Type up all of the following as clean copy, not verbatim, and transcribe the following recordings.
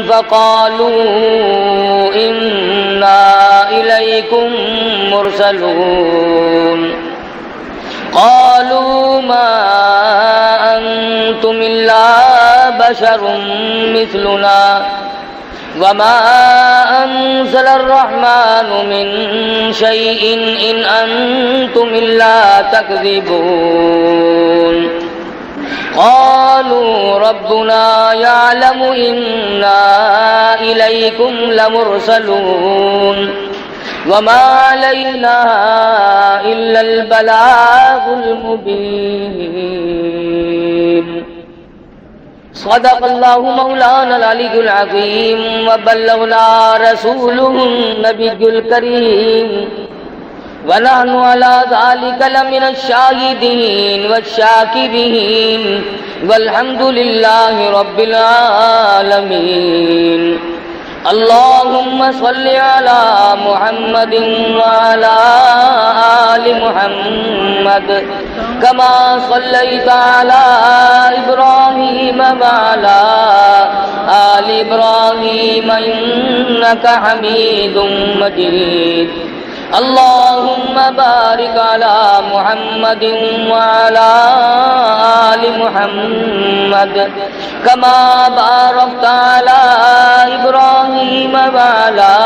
فقالوا إنا إليكم مرسلون قالوا ما أنتم إلا بشر مثلنا وما أنزل الرحمن من شيء إن أنتم إلا تكذبون قالوا ربنا يعلم إنا إليكم لمرسلون وما علينا إلا البلاغ المبين صدق الله مولانا العلي العظيم وبلغنا رسوله النبي الكريم ونحن على ذلك لمن الشاهدين والشاكرين والحمد لله رب العالمين اللهم صل على محمد وعلى آل محمد كما صليت على إبراهيم وعلى آل إبراهيم إنك حميد مجيد اللهم بارك على محمد وعلى آل محمد كما باركت على إبراهيم وعلى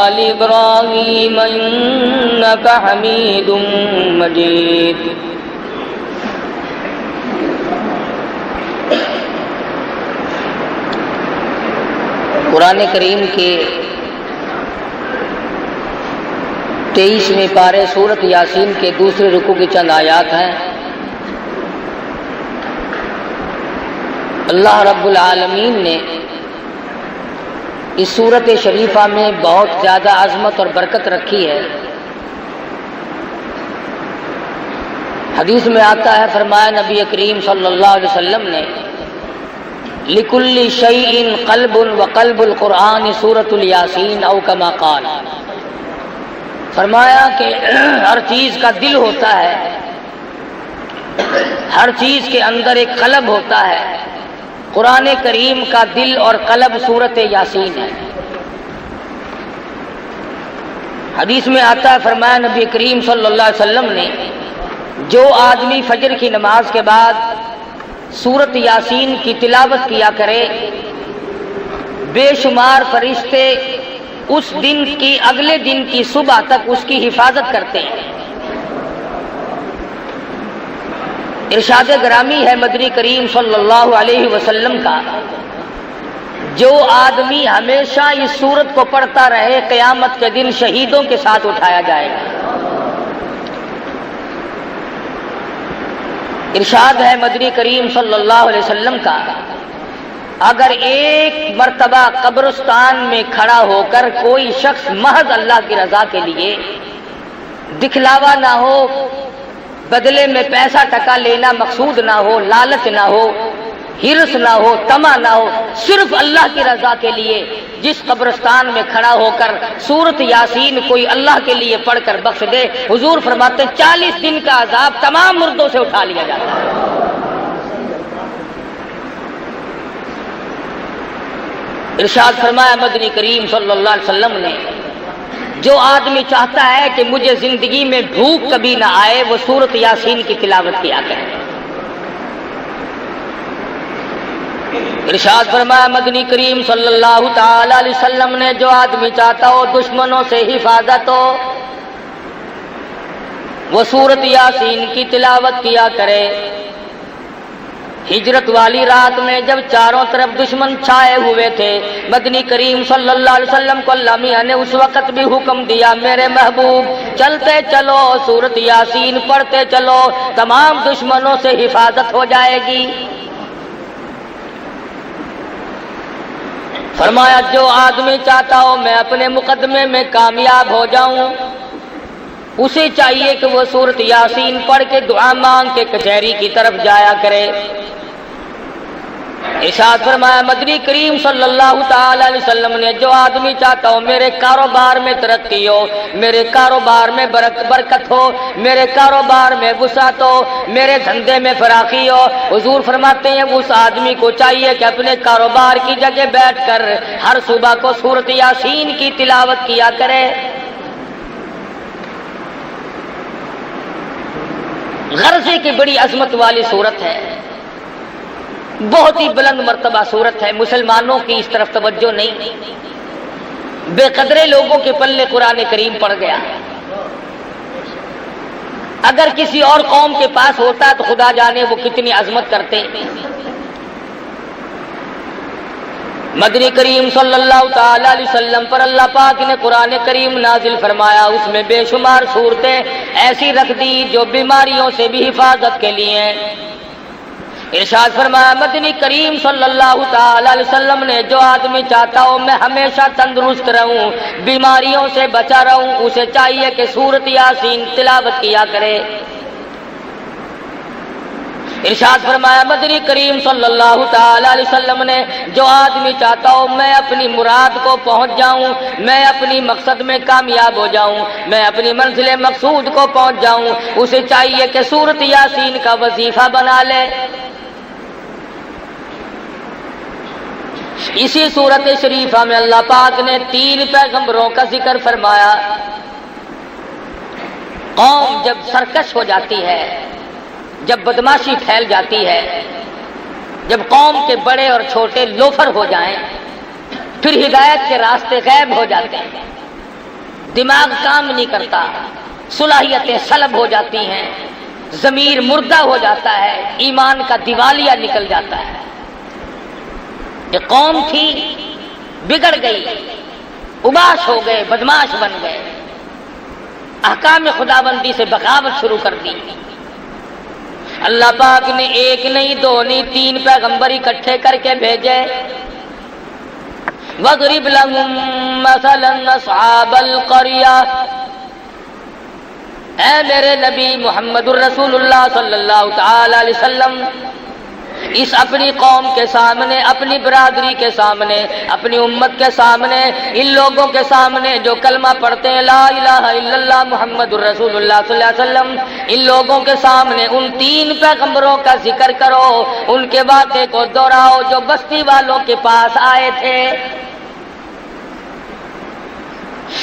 آل إبراهيم إنك حميد مجيد قرآن کریم کے 23ویں پارے سورت یاسین کے دوسرے رکوع کی چند آیات ہیں۔ اللہ رب العالمین نے اس سورت شریفہ میں بہت زیادہ عظمت اور برکت رکھی ہے۔ حدیث میں آتا ہے، فرمایا نبی کریم صلی اللہ علیہ وسلم نے لِكُلِّ شَيْءٍ قَلْبٌ وَقَلْبُ الْقُرْآنِ سورۃ الیاسین او کما قال، فرمایا کہ ہر چیز کا دل ہوتا ہے، ہر چیز کے اندر ایک قلب ہوتا ہے، قرآن کریم کا دل اور قلب سورت یاسین ہے۔ حدیث میں آتا ہے، فرمایا نبی کریم صلی اللہ علیہ وسلم نے جو آدمی فجر کی نماز کے بعد سورت یاسین کی تلاوت کیا کرے، بے شمار فرشتے اس دن کی اگلے دن کی صبح تک اس کی حفاظت کرتے ہیں۔ ارشاد گرامی ہے مدنی کریم صلی اللہ علیہ وسلم کا، جو آدمی ہمیشہ اس سورت کو پڑھتا رہے قیامت کے دن شہیدوں کے ساتھ اٹھایا جائے گا۔ ارشاد ہے مدنی کریم صلی اللہ علیہ وسلم کا، اگر ایک مرتبہ قبرستان میں کھڑا ہو کر کوئی شخص محض اللہ کی رضا کے لیے، دکھلاوا نہ ہو، بدلے میں پیسہ ٹکا لینا مقصود نہ ہو، لالچ نہ ہو، ہرس نہ ہو، طمع نہ ہو، صرف اللہ کی رضا کے لیے جس قبرستان میں کھڑا ہو کر سورت یاسین کوئی اللہ کے لیے پڑھ کر بخش دے، حضور فرماتے ہیں 40 دن کا عذاب تمام مردوں سے اٹھا لیا جاتا ہے۔ ارشاد فرمایا مدنی کریم صلی اللہ علیہ وسلم نے، جو آدمی چاہتا ہے کہ مجھے زندگی میں بھوک کبھی نہ آئے، وہ سورت یاسین کی تلاوت کیا کرے۔ ارشاد فرمایا مدنی کریم صلی اللہ تعالی علیہ وسلم نے، جو آدمی چاہتا ہو دشمنوں سے حفاظت ہو، وہ سورت یاسین کی تلاوت کیا کرے۔ ہجرت والی رات میں جب چاروں طرف دشمن چھائے ہوئے تھے، مدنی کریم صلی اللہ علیہ وسلم کو اللہ میاں نے اس وقت بھی حکم دیا، میرے محبوب چلتے چلو، سورت یاسین پڑھتے چلو، تمام دشمنوں سے حفاظت ہو جائے گی۔ فرمایا جو آدمی چاہتا ہو میں اپنے مقدمے میں کامیاب ہو جاؤں، اسے چاہیے کہ وہ سورت یاسین پڑھ کے دعا مانگ کے کچہری کی طرف جایا کرے۔ ارشاد فرمایا مدنی کریم صلی اللہ تعالی علیہ وسلم نے جو آدمی چاہتا ہو میرے کاروبار میں ترقی ہو، میرے کاروبار میں برکت ہو، میرے کاروبار میں وسعت ہو، میرے دھندے میں فراخی ہو، حضور فرماتے ہیں اس آدمی کو چاہیے کہ اپنے کاروبار کی جگہ بیٹھ کر ہر صبح کو سورۃ یاسین کی تلاوت کیا کرے۔ غرضے کی بڑی عظمت والی صورت ہے، بہت ہی بلند مرتبہ صورت ہے، مسلمانوں کی اس طرف توجہ نہیں، بے قدرے لوگوں کے پلے قرآن کریم پڑ گیا۔ اگر کسی اور قوم کے پاس ہوتا تو خدا جانے وہ کتنی عظمت کرتے۔ مدنی کریم صلی اللہ تعالی علیہ وسلم پر اللہ پاک نے قرآن کریم نازل فرمایا، اس میں بے شمار صورتیں ایسی رکھ دی جو بیماریوں سے بھی حفاظت کے لیے ہیں۔ ارشاد فرمایا مدنی کریم صلی اللہ تعالی علیہ وسلم نے جو آدمی چاہتا ہو میں ہمیشہ تندرست رہوں، بیماریوں سے بچا رہوں، اسے چاہیے کہ سورۃ یاسین تلاوت کیا کرے۔ ارشاد فرمایا مدنی کریم صلی اللہ تعالی علیہ وسلم نے جو آدمی چاہتا ہو میں اپنی مراد کو پہنچ جاؤں، میں اپنی مقصد میں کامیاب ہو جاؤں، میں اپنی منزل مقصود کو پہنچ جاؤں، اسے چاہیے کہ سورۃ یاسین کا وظیفہ بنا لے۔ اسی سورۃ شریفہ میں اللہ پاک نے 3 پیغمبروں کا ذکر فرمایا۔ قوم جب سرکش ہو جاتی ہے، جب بدماشی پھیل جاتی ہے، جب قوم کے بڑے اور چھوٹے لوفر ہو جائیں، پھر ہدایت کے راستے غائب ہو جاتے ہیں، دماغ کام نہیں کرتا، صلاحیتیں سلب ہو جاتی ہیں، ضمیر مردہ ہو جاتا ہے، ایمان کا دیوالیہ نکل جاتا ہے۔ یہ قوم تھی بگڑ گئی، اباش ہو گئے، بدماش بن گئے، احکام خداوندی سے بغاوت شروع کر دی۔ اللہ پاک نے 1 نہیں 2 نہیں 3 پیغمبر اکٹھے کر کے بھیجے۔ وَاضْرِبْ لَهُم مَّثَلًا أَصْحَابَ الْقَرْيَةِ، اے میرے نبی محمد الرسول اللہ صلی اللہ تعالی علیہ وسلم اس اپنی قوم کے سامنے، اپنی برادری کے سامنے، اپنی امت کے سامنے، ان لوگوں کے سامنے جو کلمہ پڑھتے ہیں لا الہ الا اللہ محمد الرسول اللہ صلی اللہ علیہ وسلم، ان لوگوں کے سامنے ان 3 پیغمبروں کا ذکر کرو، ان کے واقعے کو دہراؤ جو بستی والوں کے پاس آئے تھے۔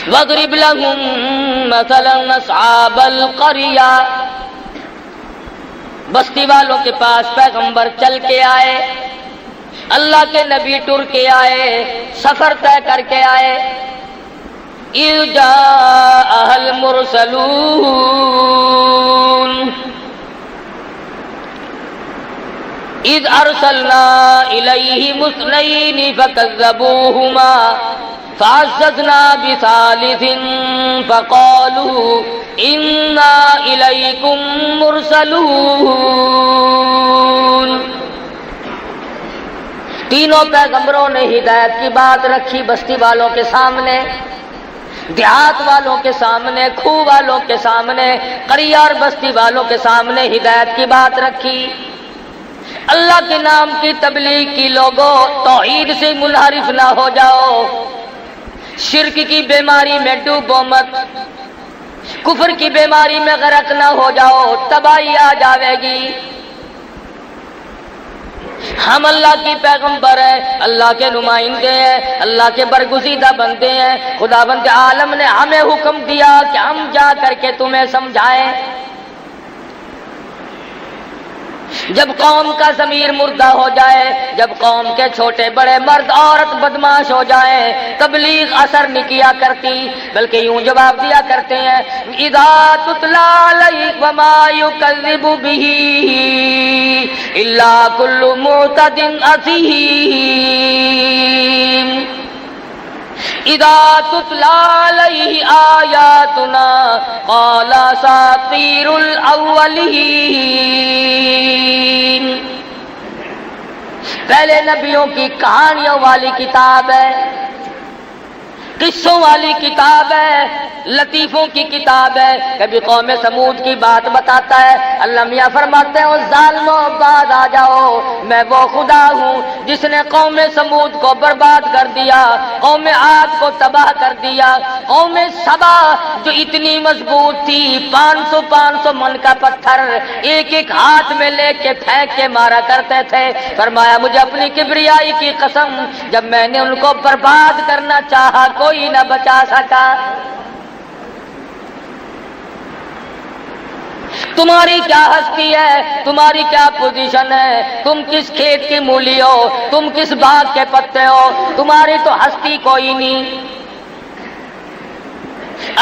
وَاضْرِبْ لَهُم مَّثَلًا أَصْحَابَ الْقَرْيَةِ، بستی والوں کے پاس پیغمبر چل کے آئے، اللہ کے نبی ٹر کے آئے، سفر طے کر کے آئے۔ اِذْ جَاءَهَا الْمُرْسَلُونَ اِذْ أَرْسَلْنَا إِلَيْهِمُ اثْنَيْنِ فَكَذَّبُوهُمَا فَعَزَّزْنَا بِثَالِثٍ فَقَالُوا إِنَّا إِلَيْكُمْ مُرْسَلُونَ۔ تینوں پیغمبروں نے ہدایت کی بات رکھی بستی والوں کے سامنے، دیہات والوں کے سامنے، کھوہ والوں کے سامنے، قریہ اور بستی والوں کے سامنے ہدایت کی بات رکھی۔ اللہ کے نام کی تبلیغ کی، لوگوں توحید سے منحرف نہ ہو جاؤ، شرک کی بیماری میں ڈوبو مت، کفر کی بیماری میں غرق نہ ہو جاؤ، تباہی آ جاوے گی۔ ہم اللہ کی پیغمبر ہیں، اللہ کے نمائندے ہیں، اللہ کے برگزیدہ بندے ہیں، خداوند عالم نے ہمیں حکم دیا کہ ہم جا کر کے تمہیں سمجھائیں۔ جب قوم کا ضمیر مردہ ہو جائے، جب قوم کے چھوٹے بڑے مرد عورت بدماش ہو جائیں، تبلیغ اثر نہیں کیا کرتی، بلکہ یوں جواب دیا کرتے ہیں اذا تتلی علیک وما یکذب بہ الا کل معتد اثیم۔ اذا تتلی علیہ آیاتنا قال اساطیر الاولین، پہلے نبیوں کی کہانیوں والی کتاب ہے، قصوں والی کتاب ہے، لطیفوں کی کتاب ہے۔ کبھی قوم سمود کی بات بتاتا ہے، اللہ میاں فرماتے ہیں ظالموں بعد آ جاؤ، میں وہ خدا ہوں جس نے قوم سمود کو برباد کر دیا، قوم عاد کو تباہ کر دیا، قوم سبا جو اتنی مضبوط تھی 500 من کا پتھر ایک ایک ہاتھ میں لے کے پھینک کے مارا کرتے تھے، فرمایا مجھے اپنی کبریائی کی قسم جب میں نے ان کو برباد کرنا چاہا کوئی نہ بچا سکا۔ تمہاری کیا ہستی ہے، تمہاری کیا پوزیشن ہے، تم کس کھیت کی مولی ہو، تم کس باغ کے پتے ہو، تمہاری تو ہستی کوئی نہیں۔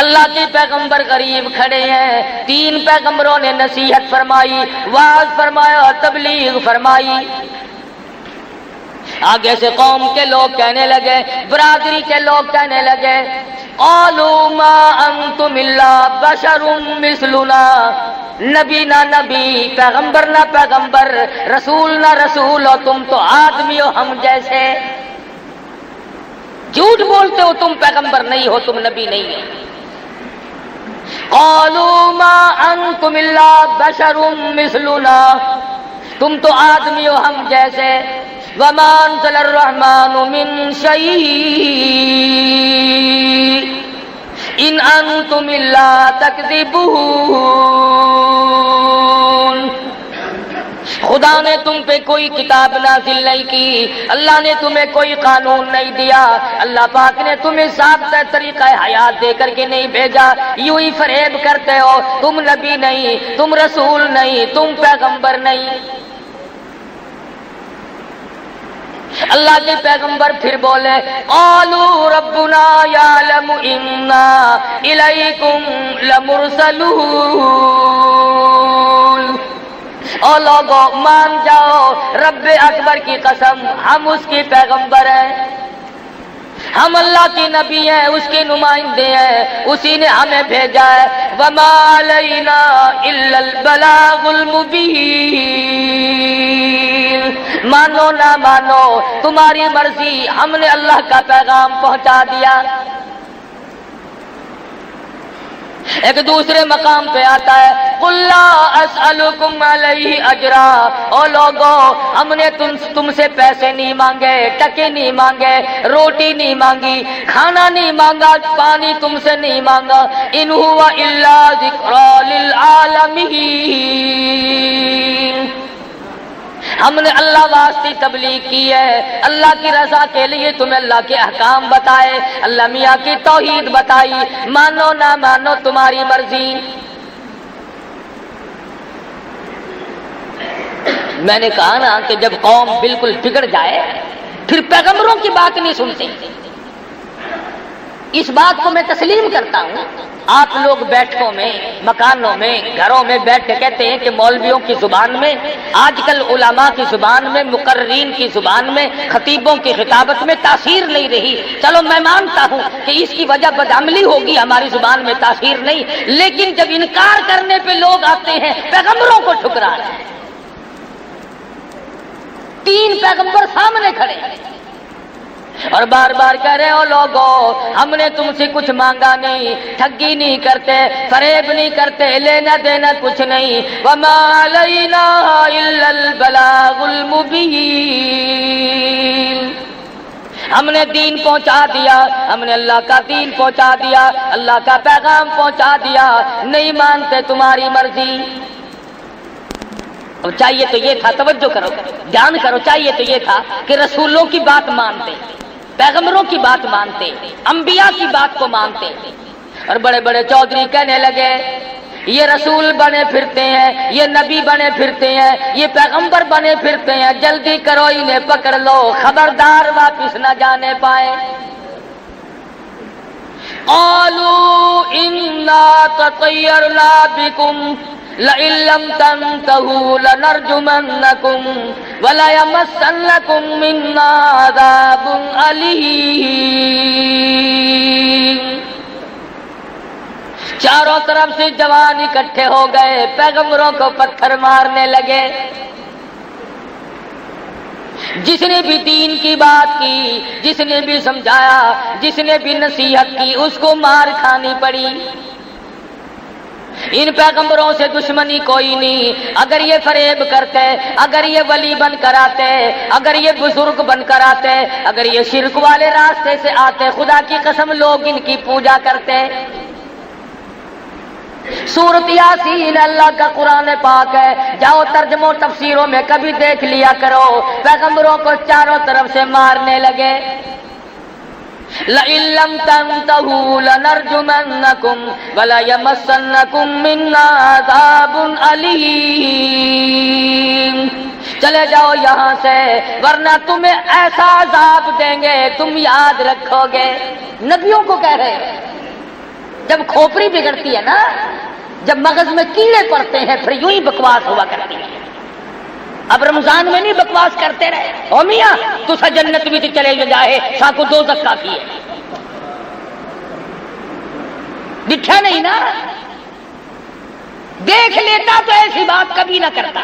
اللہ کے پیغمبر قریب کھڑے ہیں، 3 پیغمبروں نے نصیحت فرمائی، وعظ فرمایا اور تبلیغ فرمائی۔ آگے سے قوم کے لوگ کہنے لگے، برادری کے لوگ کہنے لگے قالوا ما انتم الا بشر مثلنا، نبی نہ نبی، پیغمبر نہ پیغمبر، رسول نہ رسول ہو، تم تو آدمی ہو ہم جیسے۔ جھوٹ بولتے ہو، تم پیغمبر نہیں ہو، تم نبی نہیں ہو۔ قالوا ما انتم الا بشر مثلنا، تم تو آدمی ہو ہم جیسے۔ وما انزل الرحمن من شيء ان انتم الا تكذبون، خدا نے تم پہ کوئی کتاب نازل نہیں کی، اللہ نے تمہیں کوئی قانون نہیں دیا، اللہ پاک نے تمہیں ضابطہ طریقہ حیات دے کر کے نہیں بھیجا، یوں ہی فریب کرتے ہو، تم نبی نہیں، تم رسول نہیں، تم پیغمبر نہیں۔ اللہ کے پیغمبر پھر بولے قالوا ربنا یعلم انا الیکم لمرسلون، او لوگو مان جاؤ رب اکبر کی قسم ہم اس کی پیغمبر ہیں، ہم اللہ کی نبی ہیں، اس کے نمائندے ہیں، اسی نے ہمیں بھیجا ہے۔ وما علینا الا البلاغ المبین، مانو نہ مانو تمہاری مرضی، ہم نے اللہ کا پیغام پہنچا دیا۔ ایک دوسرے مقام پہ آتا ہے قل لا اسألکم علیہ اجرا، او لوگو ہم نے تم سے پیسے نہیں مانگے، ٹکے نہیں مانگے، روٹی نہیں مانگی، کھانا نہیں مانگا، پانی تم سے نہیں مانگا، ان هو الا ذکری للعالمین، ہم نے اللہ واسطے تبلیغ کی ہے، اللہ کی رضا کے لیے تمہیں اللہ کے احکام بتائے، اللہ میاں کی توحید بتائی، مانو نہ مانو تمہاری مرضی۔ میں نے کہا نا کہ جب قوم بالکل بگڑ جائے پھر پیغمبروں کی بات نہیں سنتے، اس بات کو میں تسلیم کرتا ہوں۔ آپ لوگ بیٹھکوں میں، مکانوں میں، گھروں میں بیٹھ کے کہتے ہیں کہ مولویوں کی زبان میں، آج کل علماء کی زبان میں، مقررین کی زبان میں، خطیبوں کی خطابت میں تاثیر نہیں رہی۔ چلو میں مانتا ہوں کہ اس کی وجہ بدعملی ہوگی، ہماری زبان میں تاثیر نہیں، لیکن جب انکار کرنے پہ لوگ آتے ہیں پیغمبروں کو ٹھکرا رہے ہیں۔ 3 پیغمبر سامنے کھڑے اور بار بار کہہ رہے ہو لوگو ہم نے تم سے کچھ مانگا نہیں، ٹھگی نہیں کرتے، فریب نہیں کرتے، لینا دینا کچھ نہیں، وما علینا الا البلاغ المبین، ہم نے دین پہنچا دیا، ہم نے اللہ کا دین پہنچا دیا، اللہ کا پیغام پہنچا دیا، نہیں مانتے تمہاری مرضی۔ اب چاہیے تو یہ تھا، توجہ کرو، دھیان کرو، چاہیے تو یہ تھا کہ رسولوں کی بات مانتے، پیغمبروں کی بات مانتے، انبیاء کی بات کو مانتے، اور بڑے بڑے چودھری کہنے لگے یہ رسول بنے پھرتے ہیں، یہ نبی بنے پھرتے ہیں، یہ پیغمبر بنے پھرتے ہیں، جلدی کرو انہیں پکڑ لو، خبردار واپس نہ جانے پائے۔ قالوا انا تطیرنا بکم لئن لم تنتهوا لنرجمنکم ولیمسنکم منا عذاب علیم۔ چاروں طرف سے جوان اکٹھے ہو گئے، پیغمبروں کو پتھر مارنے لگے۔ جس نے بھی دین کی بات کی، جس نے بھی سمجھایا، جس نے بھی نصیحت کی، اس کو مار کھانی پڑی۔ ان پیغمبروں سے دشمنی کوئی نہیں۔ اگر یہ فریب کرتے، اگر یہ ولی بن کر آتے، اگر یہ بزرگ بن کر آتے، اگر یہ شرک والے راستے سے آتے، خدا کی قسم لوگ ان کی پوجا کرتے۔ سورۃ یاسین اللہ کا قرآن پاک ہے، جاؤ ترجموں تفسیروں میں کبھی دیکھ لیا کرو، پیغمبروں کو چاروں طرف سے مارنے لگے۔ لَئِن لَّمْ تَنْتَهُوا لَنَرْجُمَنَّكُمْ وَلَيَمَسَّنَّكُم مِّنَّا عَذَابٌ أَلِيمٌ، چلے جاؤ یہاں سے ورنہ تمہیں ایسا عذاب دیں گے تم یاد رکھو گے۔ نبیوں کو کہہ رہے ہیں، جب کھوپڑی بگڑتی ہے نا، جب مغز میں کیڑے پڑتے ہیں پھر یوں ہی بکواس ہوا کرتی ہے۔ اب رمضان میں نہیں بکواس کرتے رہے، او میاں تو سا جنت بھی تو چلے جائے سا کو دوزخ کافی ہے، دکھا نہیں نا؟ دیکھ لیتا تو ایسی بات کبھی نہ کرتا۔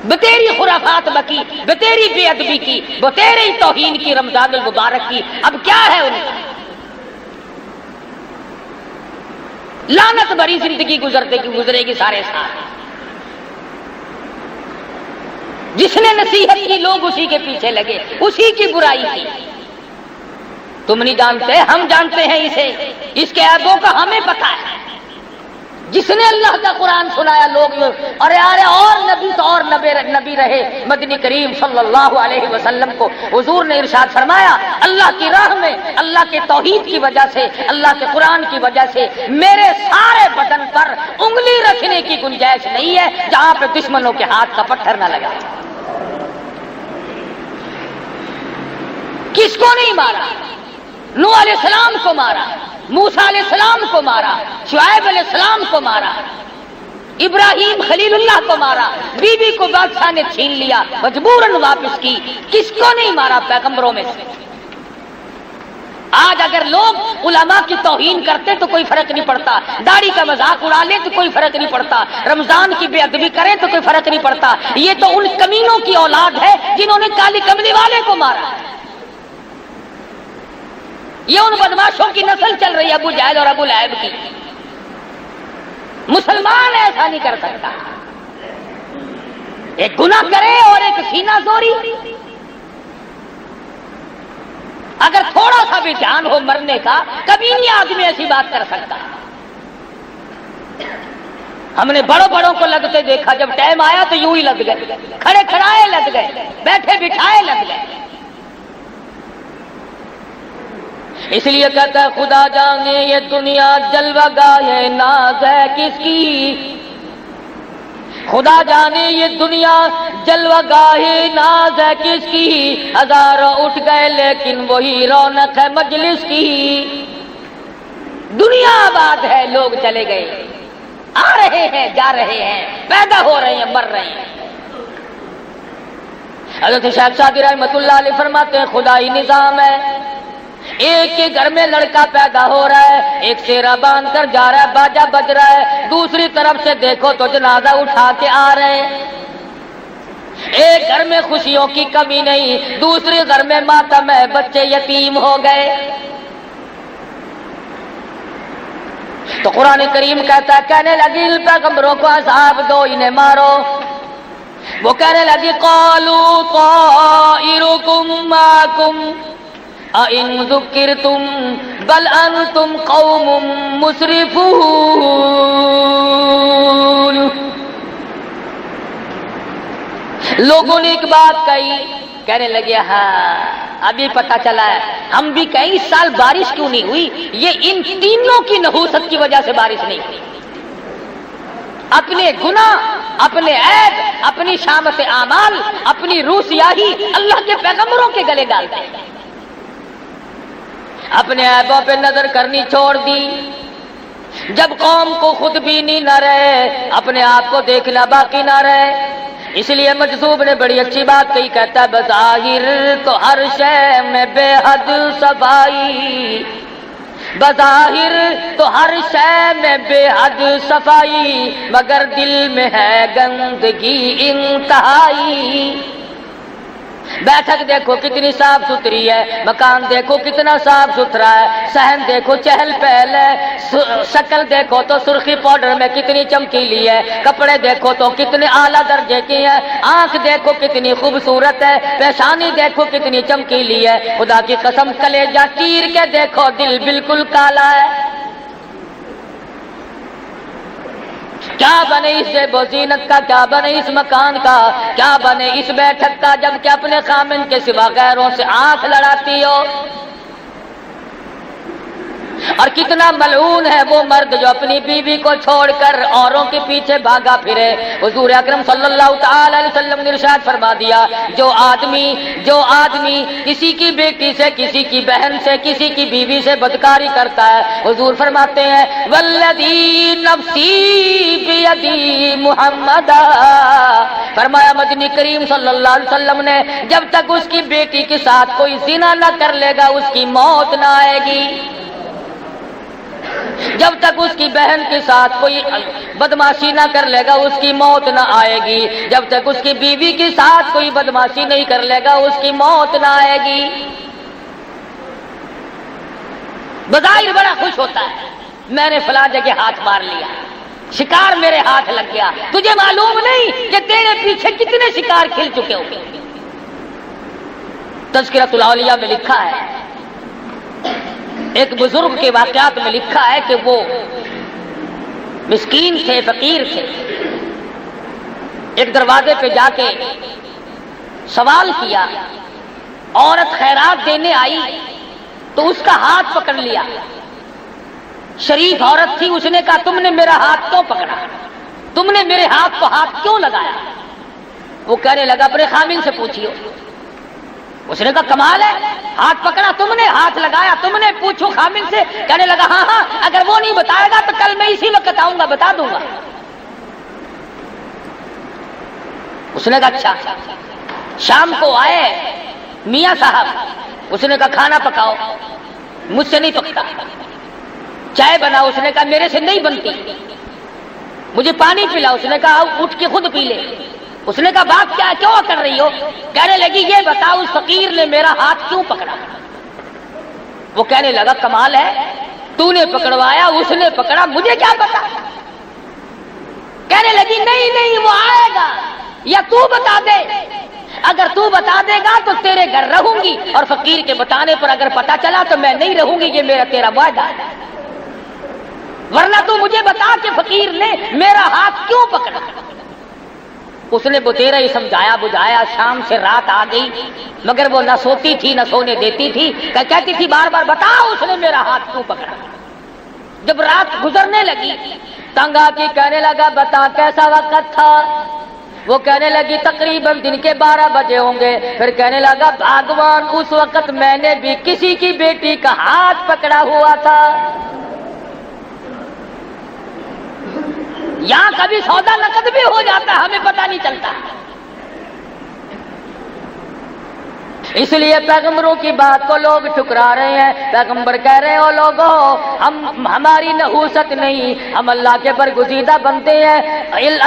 بتیری خرافات بکی، بتیری بے ادبی کی، بتیری توہین کی رمضان المبارک کی، اب کیا ہے ان کا؟ لعنت بھری زندگی گزرے گی سارے سال۔ جس نے نصیحت کی لوگ اسی کے پیچھے لگے، اسی کی برائی کی۔ تم نہیں جانتے، ہم جانتے ہیں اسے، اس کے عیبوں کا ہمیں پتہ ہے۔ جس نے اللہ کا قرآن سنایا لوگ ارے اور نبی تو اور نبی رہے مدنی کریم صلی اللہ علیہ وسلم کو حضور نے ارشاد فرمایا، اللہ کی راہ میں اللہ کے توحید کی وجہ سے، اللہ کے قرآن کی وجہ سے میرے سارے بدن پر انگلی رکھنے کی گنجائش نہیں ہے جہاں پہ دشمنوں کے ہاتھ کا پتھر نہ لگا۔ کس کو نہیں مارا؟ نوح علیہ السلام کو مارا، موسیٰ علیہ السلام کو مارا، شعیب علیہ السلام کو مارا، ابراہیم خلیل اللہ کو مارا، بی بی کو بادشاہ نے چھین لیا، مجبوراً واپس کی۔ کس کو نہیں مارا پیغمبروں میں سے؟ آج اگر لوگ علماء کی توہین کرتے تو کوئی فرق نہیں پڑتا، داڑھی کا مذاق اڑا لے تو کوئی فرق نہیں پڑتا، رمضان کی بے ادبی کرے تو کوئی فرق نہیں پڑتا۔ یہ تو ان کمینوں کی اولاد ہے جنہوں نے کالی کملی والے کو مارا۔ یہ ان بدماشوں کی نسل چل رہی ہے، ابو جہل اور ابو لہب کی۔ مسلمان ایسا نہیں کر سکتا، ایک گناہ کرے اور ایک سینہ زوری۔ اگر تھوڑا سا بھی دھیان ہو مرنے کا، کبھی نہیں آدمی ایسی بات کر سکتا۔ ہم نے بڑوں کو لگتے دیکھا، جب ٹائم آیا تو یوں ہی لگ گئے، کھڑے کھڑائے لگ گئے، بیٹھے بٹھائے لگ گئے۔ اس لیے کہتا ہے خدا جانے یہ دنیا جلوہ گاہ ناز ہے کس کی، خدا جانے یہ دنیا جلوہ گاہ ناز ہے کس کی، ہزاروں اٹھ گئے لیکن وہی رونق ہے مجلس کی۔ دنیا آباد ہے، لوگ چلے گئے، آ رہے ہیں جا رہے ہیں، پیدا ہو رہے ہیں مر رہے ہیں۔ حضرت شیخ سعدی رحمۃ اللہ علیہ فرماتے ہیں خدائی نظام ہے، ایک کے گھر میں لڑکا پیدا ہو رہا ہے، ایک سیرا باندھ کر جا رہا ہے، باجا بج رہا ہے، دوسری طرف سے دیکھو تو جنازہ اٹھا کے آ رہے ہیں۔ ایک گھر میں خوشیوں کی کمی نہیں، دوسرے گھر میں ماتم ہے، بچے یتیم ہو گئے۔ تو قرآن کریم کہتا ہے، کہنے لگی پیغمبروں کو عذاب دو، انہیں مارو۔ وہ کہنے لگی قالوا طائرکم معکم اَإِن ذُكِّرْتُمْ بَلْ أَنْتُمْ قَوْمٌ مُسْرِفُونَ۔ لوگوں نے ایک بات کہی، کہنے لگے ہاں ابھی پتہ چلا ہے، ہم بھی کہیں اس سال بارش کیوں نہیں ہوئی، یہ ان تینوں کی نحوست کی وجہ سے بارش نہیں ہوئی۔ اپنے گناہ، اپنے عیب، اپنی شامت اعمال، اپنی روح سیاہی اللہ کے پیغمبروں کے گلے ڈالتے ہیں۔ اپنے عیبوں پہ نظر کرنی چھوڑ دی، جب قوم کو خود بینی نہ رہے، اپنے آپ کو دیکھنا باقی نہ رہے۔ اس لیے مجذوب نے بڑی اچھی بات کہی، کہتا ہے بظاہر تو ہر شے میں بے حد صفائی، بظاہر تو ہر شے میں بے حد صفائی، مگر دل میں ہے گندگی انتہائی۔ بیٹھک دیکھو کتنی صاف ستھری ہے، مکان دیکھو کتنا صاف ستھرا ہے، صحن دیکھو چہل پہل ہے، شکل دیکھو تو سرخی پاؤڈر میں کتنی چمکیلی ہے، کپڑے دیکھو تو کتنے اعلیٰ درجے کی ہے، آنکھ دیکھو کتنی خوبصورت ہے، پیشانی دیکھو کتنی چمکیلی ہے، خدا کی قسم کلیجہ چیر کے دیکھو دل بالکل کالا ہے۔ کیا بنے اس زیب و زینت کا، کیا بنے اس مکان کا، کیا بنے اس بیٹھک کا، جب کہ اپنے خامن کے سوا غیروں سے آنکھ لڑاتی ہو۔ اور کتنا ملعون ہے وہ مرد جو اپنی بیوی کو چھوڑ کر اوروں کے پیچھے بھاگا پھرے۔ حضور اکرم صلی اللہ تعالی علیہ وسلم نے ارشاد فرما دیا، جو آدمی کسی کی بیٹی سے، کسی کی بہن سے، کسی کی بیوی سے بدکاری کرتا ہے، حضور فرماتے ہیں والذی نفسی بیدی محمد، فرمایا مدنی کریم صلی اللہ علیہ وسلم نے جب تک اس کی بیٹی کے ساتھ کوئی زنا نہ کر لے گا اس کی موت نہ آئے گی، جب تک اس کی بہن کے ساتھ کوئی بدماشی نہ کر لے گا اس کی موت نہ آئے گی، جب تک اس کی بیوی کے ساتھ کوئی بدماشی نہیں کر لے گا اس کی موت نہ آئے گی۔ بظاہر بڑا خوش ہوتا ہے، میں نے فلاں جگہ ہاتھ مار لیا، شکار میرے ہاتھ لگ گیا، تجھے معلوم نہیں کہ تیرے پیچھے کتنے شکار کھل چکے ہوں گے۔ تذکرۃ الاولیاء میں لکھا ہے، ایک بزرگ کے واقعات میں لکھا ہے کہ وہ مسکین تھے، فقیر تھے، ایک دروازے پہ جا کے سوال کیا، عورت خیرات دینے آئی تو اس کا ہاتھ پکڑ لیا، شریف عورت تھی، اس نے کہا تم نے میرا ہاتھ کیوں پکڑا، تم نے میرے ہاتھ کو ہاتھ کیوں لگایا؟ وہ کہنے لگا اپنے خامن سے پوچھیو۔ اس نے کہا کمال ہے، ہاتھ پکڑا تم نے، ہاتھ لگایا تم نے، پوچھو خامن سے۔ کہنے لگا ہاں اگر وہ نہیں بتائے گا تو کل میں اسی وقت آؤں گا، بتا دوں گا۔ اس نے کہا اچھا۔ شام کو آئے میاں صاحب، اس نے کہا کھانا پکاؤ، مجھ سے نہیں پکتا۔ چائے بناؤ، اس نے کہا میرے سے نہیں بنتی۔ مجھے پانی پلاؤ، اس نے کہا اٹھ کے خود پی لے۔ اس نے کہا بات کیا ہے، کیوں کر رہی ہو؟ کہنے لگی یہ بتاؤ اس فقیر نے میرا ہاتھ کیوں پکڑا؟ وہ کہنے لگا کمال ہے، تو نے پکڑوایا، اس نے پکڑا، مجھے کیا پتا؟ کہنے لگی نہیں وہ آئے گا، یا تو بتا دے، اگر تو بتا دے گا تو تیرے گھر رہوں گی، اور فقیر کے بتانے پر اگر پتا چلا تو میں نہیں رہوں گی، یہ میرا تیرا وعدہ ہے، ورنہ تو مجھے بتا کہ فقیر نے میرا ہاتھ کیوں پکڑا۔ اس نے بتیرا ہی سمجھایا بجھایا، شام سے رات آ گئی، مگر وہ نہ سوتی تھی نہ سونے دیتی تھی، کہتی تھی بار بار بتاؤ اس نے میرا ہاتھ کیوں پکڑا۔ جب رات گزرنے لگی تنگ آ کے کہنے لگا بتا کیسا وقت تھا؟ وہ کہنے لگی تقریباً دن کے 12 بجے ہوں گے۔ پھر کہنے لگا بھگوان اس وقت میں نے بھی کسی کی بیٹی کا ہاتھ پکڑا ہوا تھا۔ یہاں کبھی سودا نقد بھی ہو جاتا ہے، ہمیں پتہ نہیں چلتا۔ اس لیے پیغمبروں کی بات کو لوگ ٹھکرا رہے ہیں۔ پیغمبر کہہ رہے ہو لوگوں ہماری نحوست نہیں، ہم اللہ کے برگزیدہ بنتے ہیں،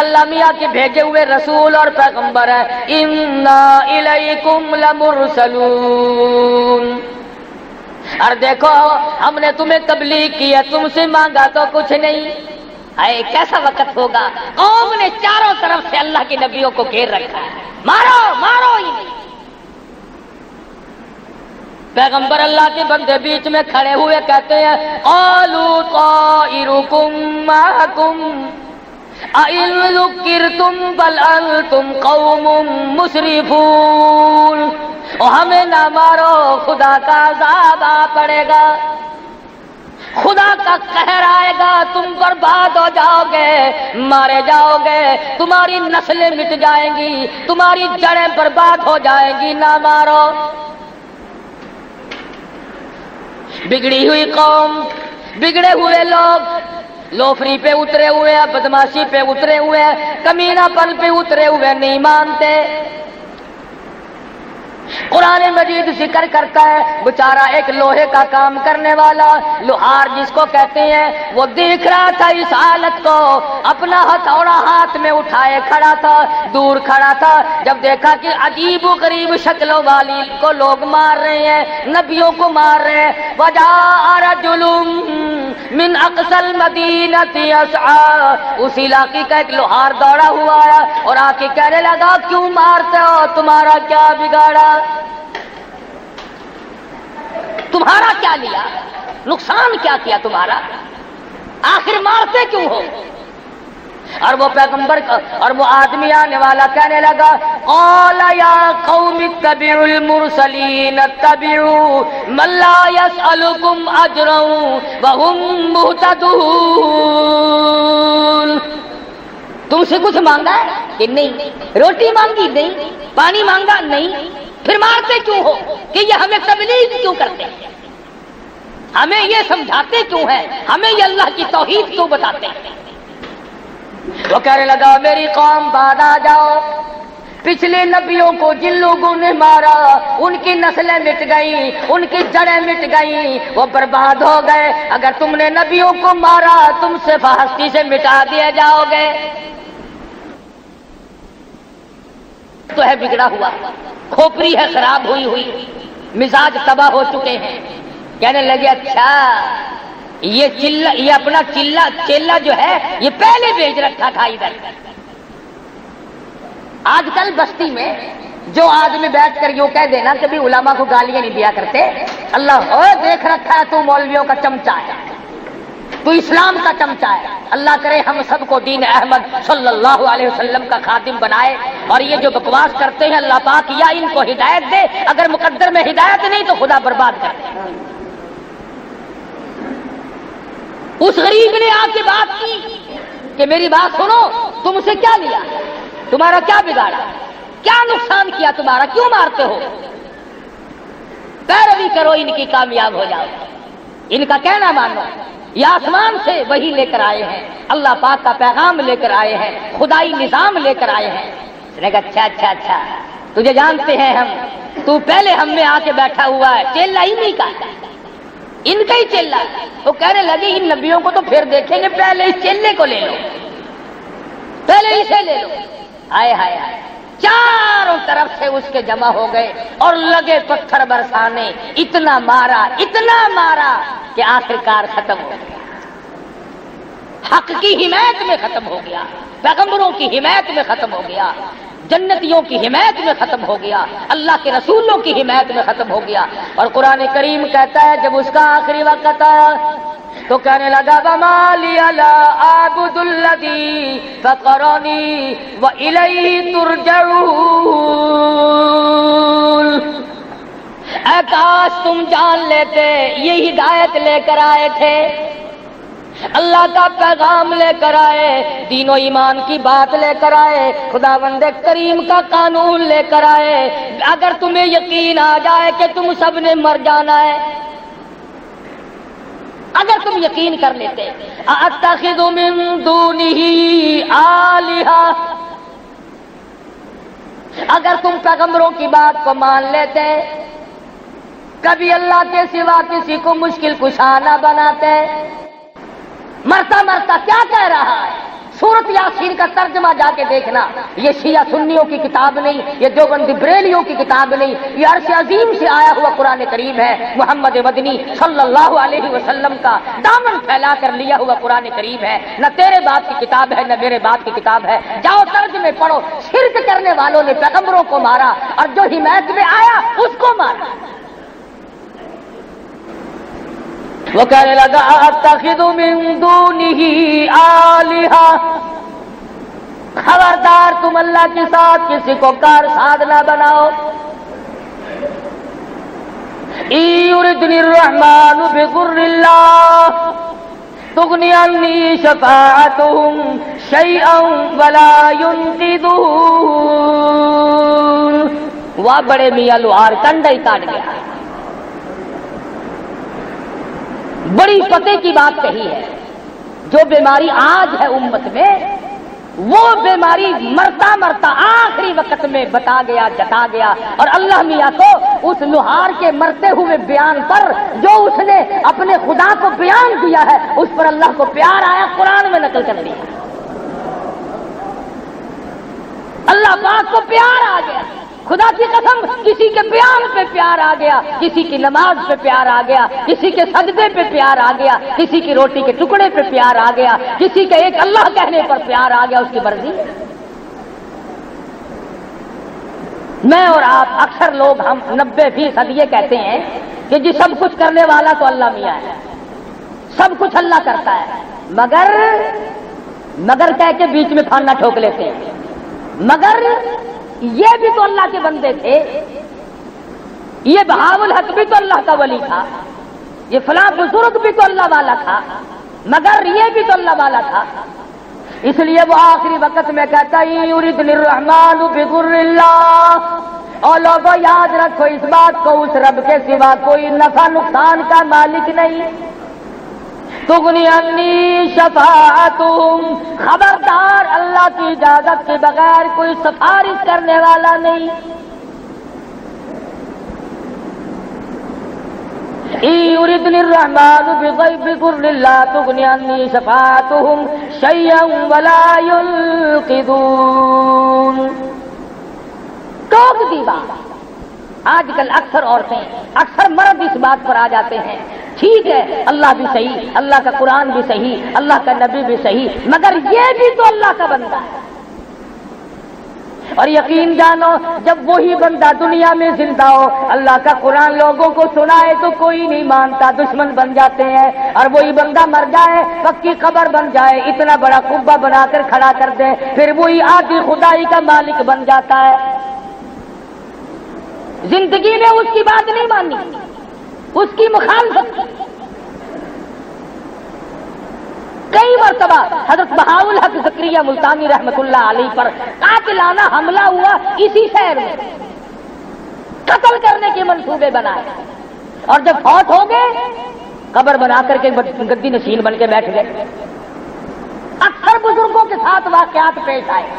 اللہ میاں کے بھیجے ہوئے رسول اور پیغمبر ہیں۔ انا الیکم لمرسلون، اور دیکھو ہم نے تمہیں تبلیغ کی ہے، تم سے مانگا تو کچھ نہیں۔ اے کیسا وقت ہوگا، قوم نے چاروں طرف سے اللہ کے نبیوں کو گھیر رکھا ہے، مارو مارو ہی نہیں۔ پیغمبر اللہ کے بندے بیچ میں کھڑے ہوئے کہتے ہیں قالوا طائرکم معکم اَإِن ذُكِّرْتُمْ بَلْ أَنْتُمْ قَوْمٌ مُسْرِفُونَ، اور ہمیں نہ مارو، خدا کا عذاب آ پڑے گا، خدا کا قہر آئے گا، تم برباد ہو جاؤ گے، مارے جاؤ گے، تمہاری نسلیں مٹ جائیں گی، تمہاری جڑیں برباد ہو جائیں گی، نہ مارو۔ بگڑی ہوئی قوم، بگڑے ہوئے لوگ، لوفری پہ اترے ہوئے ہیں، بدماشی پہ اترے ہوئے ہیں، کمینہ پن پہ اترے ہوئے، نہیں مانتے۔ قرآن مجید ذکر کرتا ہے بیچارہ ایک لوہے کا کام کرنے والا لوہار جس کو کہتے ہیں، وہ دیکھ رہا تھا اس حالت کو، اپنا ہتھوڑا ہاتھ میں اٹھائے کھڑا تھا، دور کھڑا تھا، جب دیکھا کہ عجیب و غریب شکلوں والی کو لوگ مار رہے ہیں، نبیوں کو مار رہے ہیں، وجاء رجل من اقصى المدینۃ یسعی، اس علاقے کا ایک لوہار دوڑا ہوا ہے اور آ کے کہنے لگا کیوں مارتے ہو، تمہارا کیا بگاڑا، تمہارا کیا لیا، نقصان کیا کیا تمہارا، آخر مارتے کیوں ہو؟ اور وہ پیغمبر اور وہ آدمی آنے والا کہنے لگا قال یا قوم اتبعوا المرسلین اتبعوا من لا يسألكم اجرا وهم مهتدون، تم سے کچھ مانگا ہے کہ نہیں، روٹی مانگی نہیں، پانی مانگا نہیں، پھر مارتے کیوں ہو کہ یہ ہمیں تبلیغ کیوں کرتے ہیں، ہمیں یہ سمجھاتے کیوں ہیں، ہمیں یہ اللہ کی توحید کیوں بتاتے ہیں؟ وہ کہنے لگا میری قوم بعد آ جاؤ، پچھلے نبیوں کو جن لوگوں نے مارا ان کی نسلیں مٹ گئیں، ان کی جڑیں مٹ گئیں، وہ برباد ہو گئے، اگر تم نے نبیوں کو مارا تم سے ہستی سے مٹا دیے جاؤ گے، تو ہے بگڑا ہوا، کھوپڑی ہے خراب ہوئی ہوئی، مزاج تباہ ہو چکے ہیں۔ کہنے لگے اچھا یہ اپنا چیلا جو ہے یہ پہلے بھیج رکھا تھا ادھر۔ آج کل بستی میں جو آدمی بیٹھ کر یوں کہہ دینا کبھی علماء کو گالیاں نہیں دیا کرتے، اللہ دیکھ رکھا ہے تو مولویوں کا چمچہ ہے، تو اسلام کا چمچہ ہے، اللہ کرے ہم سب کو دین احمد صلی اللہ علیہ وسلم کا خادم بنائے، اور یہ جو بکواس کرتے ہیں اللہ پاک یا ان کو ہدایت دے، اگر مقدر میں ہدایت نہیں تو خدا برباد کر دے۔ اس غریب نے آ کے بات کی کہ میری بات سنو، تم سے کیا لیا، تمہارا کیا بگاڑا، کیا نقصان کیا تمہارا، کیوں مارتے ہو، پیروی کرو ان کی کامیاب ہو جاؤ، ان کا کہنا مانو، یہ آسمان سے وہی لے کر آئے ہیں، اللہ پاک کا پیغام لے کر آئے ہیں، خدائی نظام لے کر آئے ہیں۔ اس نے کہا اچھا تجھے جانتے ہیں ہم، تو پہلے ہم میں آ کے بیٹھا ہوا ہے، چیلا ہی نہیں کا ان کا ہی چیلا، وہ کہنے لگے ان نبیوں کو تو پھر دیکھیں گے، پہلے اس چیلے کو لے لو، پہلے اسے لے لو۔ ہائے ہائے ہائے، چاروں طرف سے اس کے جمع ہو گئے اور لگے پتھر برسانے، اتنا مارا کہ آخرکار ختم ہو گیا، حق کی حمایت میں ختم ہو گیا، پیغمبروں کی حمایت میں ختم ہو گیا، جنتیوں کی حمایت میں ختم ہو گیا، اللہ کے رسولوں کی حمایت میں ختم ہو گیا۔ اور قرآن کریم کہتا ہے جب اس کا آخری وقت آیا تو کہنے لگا وَمَا لِيَ لَا أَعْبُدُ الَّذِي فَطَرَنِي وَإِلَيْهِ تُرْجَعُونَ، اے کاش تم جان لیتے یہ ہدایت لے کر آئے تھے، اللہ کا پیغام لے کر آئے، دین و ایمان کی بات لے کر آئے، خداوند کریم کا قانون لے کر آئے، اگر تمہیں یقین آ جائے کہ تم سب نے مر جانا ہے، اگر تم یقین کر لیتے، أَأَتَّخِذُ مِن دُونِهِ آلِهَةً، اگر تم پیغمبروں کی بات کو مان لیتے، کبھی اللہ کے سوا کسی کو مشکل کشا نہ بناتے۔ مرتا کیا کہہ رہا ہے، سورۃ یاسین کا ترجمہ جا کے دیکھنا، یہ شیعہ سنیوں کی کتاب نہیں، یہ دیوبندی بریلیوں کی کتاب نہیں، یہ عرش عظیم سے آیا ہوا قرآن کریم ہے، محمد مدنی صلی اللہ علیہ وسلم کا دامن پھیلا کر لیا ہوا قرآن کریم ہے، نہ تیرے باپ کی کتاب ہے نہ میرے باپ کی کتاب ہے۔ جاؤ ترجمے پڑھو، شرک کرنے والوں نے پیغمبروں کو مارا اور جو حمایت میں آیا اس کو مارا۔ وہ کہنے لگا أَتَّخِذُ مِن دُونِهِ آلِهَةً، خبردار تم اللہ کے ساتھ کسی کو کار ساز نہ بناؤ۔ إِن يُرِدْنِ الرَّحْمَنُ بِضُرٍّ لَّا تُغْنِ عَنِّي شَفَاعَتُهُمْ شَيْئًا وَلَا يُنقِذُونَ۔ واہ بڑے میاں لوہار کنڈا ہی کاٹ گیا، بڑی پتے کی بات کہی ہے۔ جو بیماری آج ہے امت میں وہ بیماری مرتا مرتا آخری وقت میں بتا گیا، جتا گیا، اور اللہ میاں کو اس لوہار کے مرتے ہوئے بیان پر جو اس نے اپنے خدا کو بیان دیا ہے اس پر اللہ کو پیار آیا، قرآن میں نقل کر دیا۔ اللہ پاک کو پیار آ گیا، خدا کی قسم کسی کے بیان پہ پیار آ گیا، کسی کی نماز پہ پیار آ گیا، کسی کے سجدے پہ پیار آ گیا، کسی کی روٹی کے ٹکڑے پہ پیار آ گیا، کسی کے ایک اللہ کہنے پر پیار آ گیا، اس کی مرضی۔ میں اور آپ اکثر لوگ ہم 90% یہ کہتے ہیں کہ جی سب کچھ کرنے والا تو اللہ میاں ہے، سب کچھ اللہ کرتا ہے، مگر کہہ کے بیچ میں پھانا ٹھوک لیتے ہیں، مگر یہ بھی تو اللہ کے بندے تھے، یہ بہاء الحق بھی تو اللہ کا ولی تھا، یہ فلاں بزرگ بھی تو اللہ والا تھا، مگر یہ بھی تو اللہ والا تھا۔ اس لیے وہ آخری وقت میں کہتا ہے یریدنی الرحمن بضر اللہ، اور لوگوں یاد رکھو اس بات کو، اس رب کے سوا کوئی نفع نقصان کا مالک نہیں۔ تغنی عنی شفاعتہم، خبردار اللہ کی اجازت کے بغیر کوئی سفارش کرنے والا نہیں۔ یریدنی الرحمن بضر لا تغنی عنی شفاعتہم شیئا ولا ینقذون۔ ٹوک دی بات۔ آج کل اکثر عورتیں، اکثر مرد اس بات پر آ جاتے ہیں ٹھیک ہے اللہ بھی صحیح، اللہ کا قرآن بھی صحیح، اللہ کا نبی بھی صحیح، مگر یہ بھی تو اللہ کا بندہ ہے۔ اور یقین جانو جب وہی بندہ دنیا میں زندہ ہو، اللہ کا قرآن لوگوں کو سنائے تو کوئی نہیں مانتا، دشمن بن جاتے ہیں، اور وہی بندہ مر جائے، پکی قبر بن جائے، اتنا بڑا قبہ بنا کر کھڑا کر دے، پھر وہی آدھی خدائی کا مالک بن جاتا ہے۔ زندگی میں اس کی بات نہیں مانی، اس کی مخالفت۔ کئی مرتبہ حضرت بہاء الحق زکریا ملتانی رحمت اللہ علیہ پر قاتلانہ حملہ ہوا، اسی شہر میں قتل کرنے کے منصوبے بنائے، اور جب فوت ہو گئے قبر بنا کر کے گدی نشین بن کے بیٹھ گئے۔ اکثر بزرگوں کے ساتھ واقعات پیش آئے،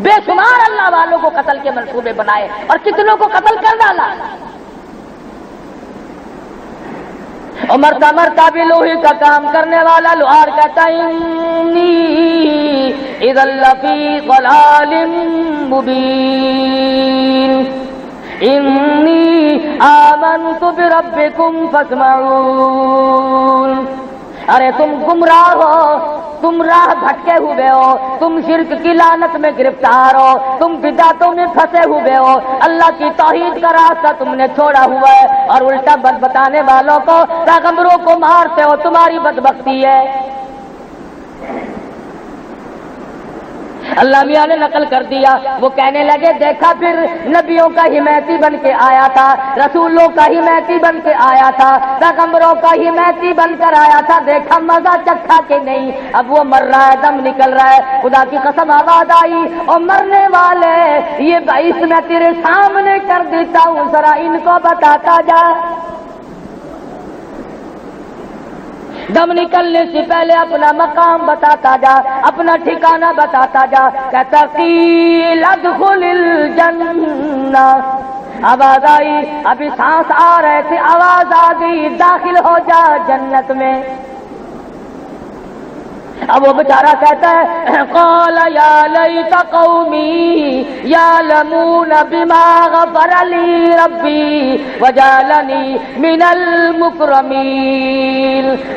بے شمار اللہ والوں کو قتل کے منصوبے بنائے اور کتنوں کو قتل کر ڈالا۔ اور مرتا مرتا بھی لوہے کا کام کرنے والا لوہار کہتا ہے انی اذا لفی ضلال مبین انی آمنت بربکم فاسمعون۔ ارے تم گمراہ ہو، تم راہ بھٹکے ہوئے ہو، تم شرک کی لعنت میں گرفتار ہو، تم بدعتوں میں پھنسے ہوئے ہو، اللہ کی توحید کا راستہ تم نے چھوڑا ہوا ہے، اور الٹا بد بتانے والوں کو، پیغمبروں کو مارتے ہو، تمہاری بدبختی ہے۔ اللہ میاں نے نقل کر دیا، وہ کہنے لگے دیکھا پھر نبیوں کا حمایتی بن کے آیا تھا، رسولوں کا حمایتی بن کے آیا تھا، پیغمبروں کا حمایتی بن کر آیا تھا، دیکھا مزہ چکھا کہ نہیں، اب وہ مر رہا ہے، دم نکل رہا ہے، خدا کی قسم آواز آئی اور مرنے والے یہ باعث میں تیرے سامنے کر دیتا ہوں، ذرا ان کو بتاتا جا۔ دم نکلنے سے پہلے اپنا مقام بتاتا جا، اپنا ٹھکانہ بتاتا جا۔ کہتا قیل ادخل الجنہ، آواز آئی، ابھی سانس آ رہے تھے، آواز آ گئی داخل ہو جا جنت میں۔ اب وہ بیچارہ کہتا ہے قال یا لیت قومی یعلمون بما غفر لی ربی وجعلنی من المکرمین۔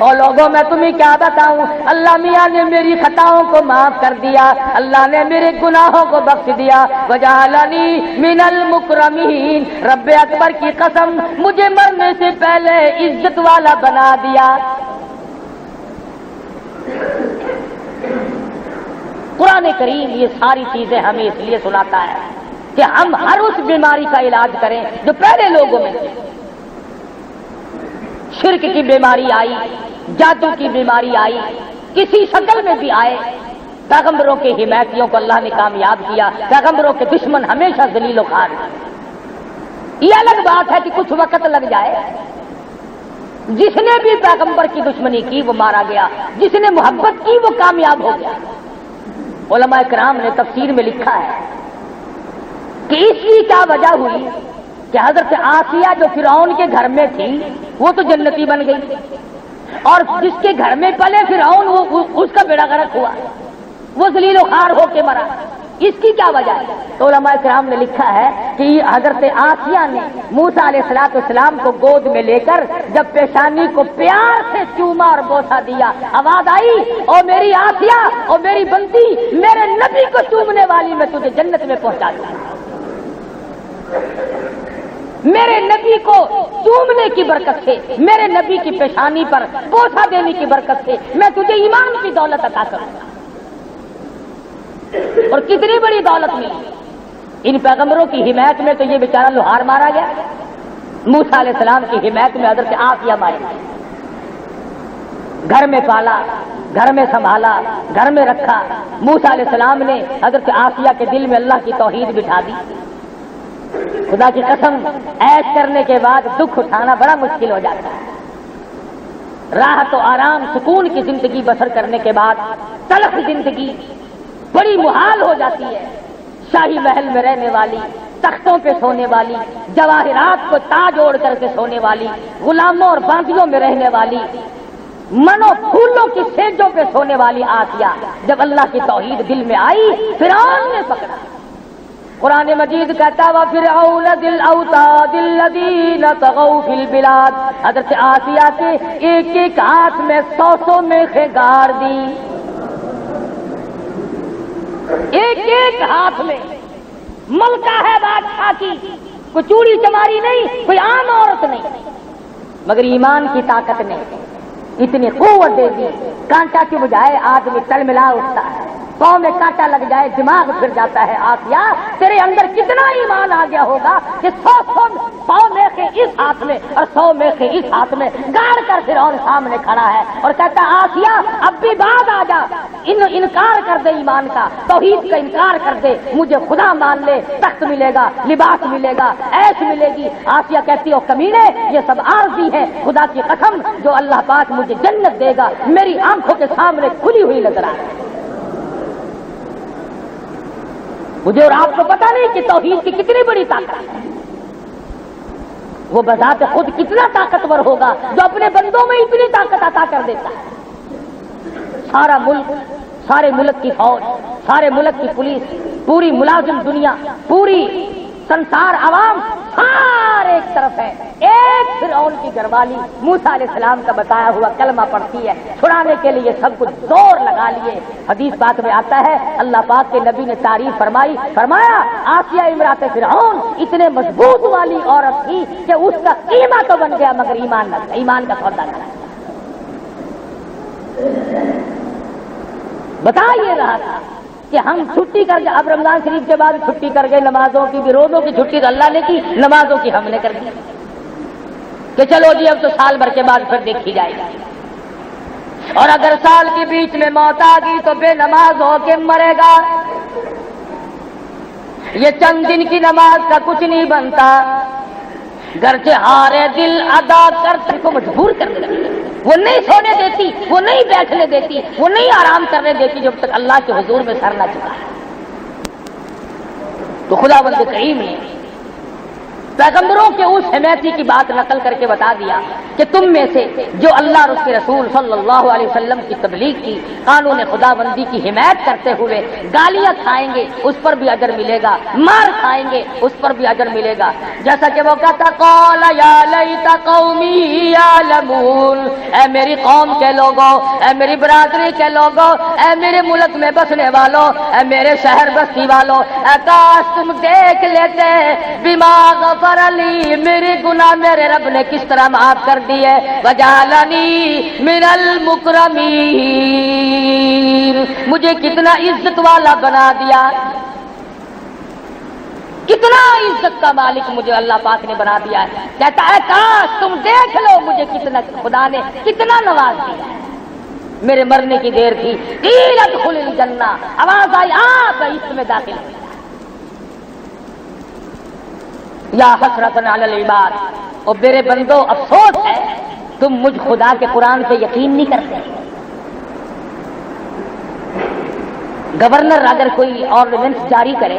اور لوگوں میں تمہیں کیا بتاؤں، اللہ میاں نے میری خطاؤں کو معاف کر دیا، اللہ نے میرے گناہوں کو بخش دیا، وجعلنی من المکرمین، رب اکبر کی قسم مجھے مرنے سے پہلے عزت والا بنا دیا۔ قرآن کریم یہ ساری چیزیں ہمیں اس لیے سناتا ہے کہ ہم ہر اس بیماری کا علاج کریں جو پہلے لوگوں میں تھی۔ شرک کی بیماری آئی، جادو کی بیماری آئی، کسی شکل میں بھی آئے، پیغمبروں کے حمایتیوں کو اللہ نے کامیاب کیا، پیغمبروں کے دشمن ہمیشہ ذلیل و خوار ہیں۔ یہ الگ بات ہے کہ کچھ وقت لگ جائے، جس نے بھی پیغمبر کی دشمنی کی وہ مارا گیا، جس نے محبت کی وہ کامیاب ہو گیا۔ علماء کرام نے تفسیر میں لکھا ہے کہ اس کی کیا وجہ ہوئی کہ حضرت آسیہ جو فرعون کے گھر میں تھی وہ تو جنتی بن گئی، اور جس کے گھر میں پلے فرعون اس کا بیڑا غرق ہوا، وہ ذلیل و خوار ہو کے مرا۔ اس کی کیا وجہ ہے؟ تو علماء کرام نے لکھا ہے کہ حضرت آسیہ نے موسیٰ علیہ السلام کو گود میں لے کر جب پیشانی کو پیار سے چوما اور بوسہ دیا، آواز آئی، او میری آسیہ، او میری بندی، میرے نبی کو چومنے والی میں تجھے جنت میں پہنچا دوں۔ میرے نبی کو چومنے کی برکت سے، میرے نبی کی پیشانی پر بوسہ دینے کی برکت سے میں تجھے ایمان کی دولت عطا کروں گا۔ اور کتنی بڑی دولت ملی ان پیغمبروں کی حمایت میں، تو یہ بیچارہ لوہار مارا گیا، موسیٰ علیہ السلام کی حمایت میں حضرت آسیہ ماری گئی، گھر میں پالا، گھر میں سنبھالا، گھر میں رکھا۔ موسیٰ علیہ السلام نے حضرت آسیہ کے دل میں اللہ کی توحید بٹھا دی۔ خدا کی قسم، عیش کرنے کے بعد دکھ اٹھانا بڑا مشکل ہو جاتا ہے۔ راحت و آرام سکون کی زندگی بسر کرنے کے بعد تلخ زندگی بڑی محال ہو جاتی ہے۔ شاہی محل میں رہنے والی، تختوں پہ سونے والی، جواہرات کو تاج اوڑھ کر کے سونے والی، غلاموں اور باندیوں میں رہنے والی، منو پھولوں کی سیجوں پہ سونے والی آسیہ جب اللہ کی توحید دل میں آئی، فرعون نے پکڑا۔ قرآن مجید کہتا وَفِرْعَوْنَ ذِي الْأَوْتَادِ الَّذِينَ طَغَوْا فِي الْبِلَادِ، حضرت آسیہ کے ایک ایک ہاتھ میں 100 میخیں گاڑ دی، ایک ایک ہاتھ میں۔ ملکہ ہے بادشاہ کی، کوئی چوڑی چماری نہیں، کوئی عام عورت نہیں، مگر ایمان کی طاقت نے اتنی قوت دے دی، کانٹا کی بجائے آدمی تلملا اٹھتا ہے، پاؤں میں کانٹا لگ جائے دماغ پھر جاتا ہے۔ آسیہ تیرے اندر کتنا ایمان آ گیا ہوگا کہ 100 پاؤں میخیں اس ہاتھ میں اور 100 میخیں اس ہاتھ میں گاڑ کر فرعون سامنے کھڑا ہے اور کہتا ہے آسیہ اب بھی بعد آ جا، انکار کر دے ایمان کا، توحید کا انکار کر دے، مجھے خدا مان لے، تخت ملے گا، لباس ملے گا، عیش ملے گی۔ آسیہ کہتی ہو کمینے، یہ سب عارضی ہے، خدا کی قسم جو اللہ پاک مجھے جنت دے گا میری آنکھوں کے سامنے کھلی ہوئی نظر آ رہی ہے۔ مجھے اور آپ کو پتا نہیں کہ توحید کی کتنی بڑی طاقت ہے، وہ بذات خود کتنا طاقتور ہوگا جو اپنے بندوں میں اتنی طاقت عطا کر دیتا ہے۔ سارا ملک، سارے ملک کی فوج، سارے ملک کی پولیس، پوری ملازم دنیا، پوری سنسار عوام سارے ایک طرف ہے، ایک فرعون کی گھر والی موسیٰ علیہ السلام کا بتایا ہوا کلمہ پڑھتی ہے، چھڑانے کے لیے سب کچھ زور لگا لیے۔ حدیث پاک میں آتا ہے اللہ پاک کے نبی نے تعریف فرمائی، فرمایا آسیہ امرات فرعون اتنے مضبوط والی عورت تھی کہ اس کا قیمہ تو بن گیا مگر ایمان نہ، ایمان کا سودا نہ۔ بتا یہ رہا تھا کہ ہم چھٹی کر گئے، اب رمضان شریف کے بعد چھٹی کر گئے، نمازوں کی بھی، روزوں کی چھٹی تو اللہ نے کی، نمازوں کی ہم نے کر دی کہ چلو جی اب تو سال بھر کے بعد پھر دیکھی جائے گی، اور اگر سال کے بیچ میں موت آ گئی تو بے نماز ہو کے مرے گا، یہ چند دن کی نماز کا کچھ نہیں بنتا، گرچہ ہارے دل ادا کرتے کو مجبور کرنے لگے، وہ نہیں سونے دیتی، وہ نہیں بیٹھنے دیتی، وہ نہیں آرام کرنے دیتی جب تک اللہ کے حضور میں سر نہ چکا ہے۔ تو خداوند کریم نے پیغمبروں کے اس حمایتی کی بات نقل کر کے بتا دیا کہ تم میں سے جو اللہ اور اس کے رسول صلی اللہ علیہ وسلم کی تبلیغ کی، قانون خداوندی کی حمایت کرتے ہوئے گالیاں کھائیں گے اس پر بھی اجر ملے گا، مار کھائیں گے اس پر بھی اجر ملے گا۔ جیسا کہ وہ کہتا قال یا لیت قومی یعلمون، اے میری قوم کے لوگوں، اے میری برادری کے لوگوں، اے میرے ملک میں بسنے والوں، اے میرے شہر بستی والوں، اے کاش تم دیکھ لیتے بما غفر علی، میرے گناہ میرے رب نے کس طرح معاف کر دیے، وجعلنی من المکرمین، مجھے کتنا عزت والا بنا دیا، کتنا عزت کا مالک مجھے اللہ پاک نے بنا دیا ہے۔ کہتا ہے کاش تم دیکھ لو مجھے کتنا خدا نے کتنا نواز دیا ہے۔ میرے مرنے کی دیر تھی، قیل ادخل الجنہ، آواز آئی آپ اس میں داخل ہو۔ یا حسرتن علی العباد، اور میرے بندو افسوس ہے تم مجھ خدا کے قرآن پہ یقین نہیں کرتے۔ گورنر اگر کوئی آرڈیننس جاری کرے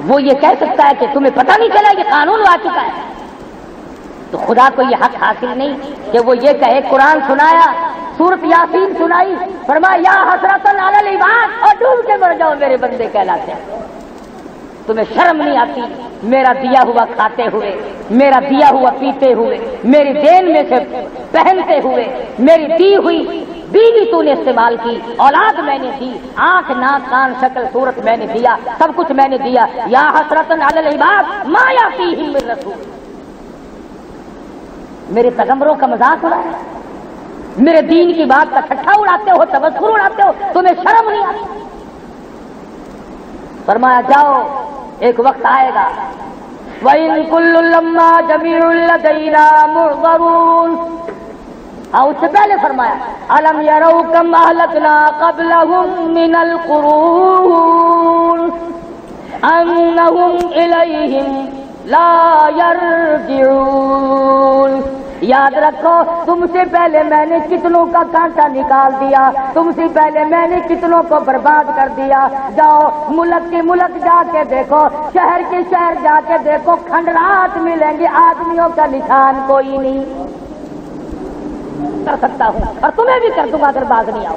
وہ یہ کہہ سکتا ہے کہ تمہیں پتہ نہیں چلا یہ قانون آ چکا ہے؟ تو خدا کو یہ حق حاصل نہیں کہ وہ یہ کہے قرآن سنایا، سورت یاسین سنائی، فرمایا یا حسرتن علی العباد اور ڈوب کے مر جاؤ میرے بندے کہلاتے ہیں۔ تمہیں شرم نہیں آتی میرا دیا ہوا کھاتے ہوئے، میرا دیا ہوا پیتے ہوئے، میری دین میں سے پہنتے ہوئے، میری دی ہوئی بیوی تو نے استعمال کی، اولاد میں نے دی، آنکھ ناک کان شکل صورت میں نے دیا، سب کچھ میں نے دیا۔ یا حسرتن علی العباد ما یاتیہم من رسول، میرے پیغمبروں کا مذاق اڑایا، میرے دین کی بات کا ٹھٹھا اڑاتے ہو، تبصر اڑاتے ہو، تمہیں شرم نہیں آتی؟ فرمایا جاؤ ایک وقت آئے گا وَإِن كُلٌّ لَمَّا جَمِيعٌ لَدَيْنَا مُحْضَرُونَ، اور اس سے پہلے فرمایا أَلَمْ يَرَوْا كَمْ أَهْلَكْنَا قَبْلَهُمْ مِنَ الْقُرُونِ أَنَّهُمْ إِلَيْهِمْ لَا يَرْجِعُونَ۔ یاد رکھو تم سے پہلے میں نے کتنوں کا کانٹا نکال دیا، تم سے پہلے میں نے کتنوں کو برباد کر دیا۔ جاؤ ملک کے ملک جا کے دیکھو، شہر کے شہر جا کے دیکھو، کھنڈرات ملیں گے، آدمیوں کا نشان کوئی نہیں۔ کر سکتا ہوں اور تمہیں بھی کر دوں گا اگر باز نہیں آؤ۔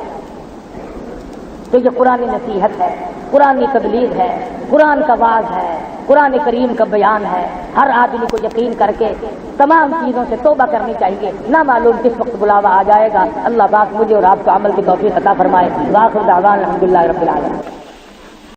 تو یہ قرآن نصیحت ہے، قرآن تبلیغ ہے، قرآن کا واعظ ہے، قرآن کریم کا بیان ہے۔ ہر آدمی کو یقین کر کے تمام چیزوں سے توبہ کرنی چاہیے، نہ معلوم کس وقت بلاوا آ جائے گا۔ اللہ پاک مجھے اور آپ کو عمل کی توفیق عطا فرمائے۔ وآخر دعوانا الحمدللہ رب العالمین۔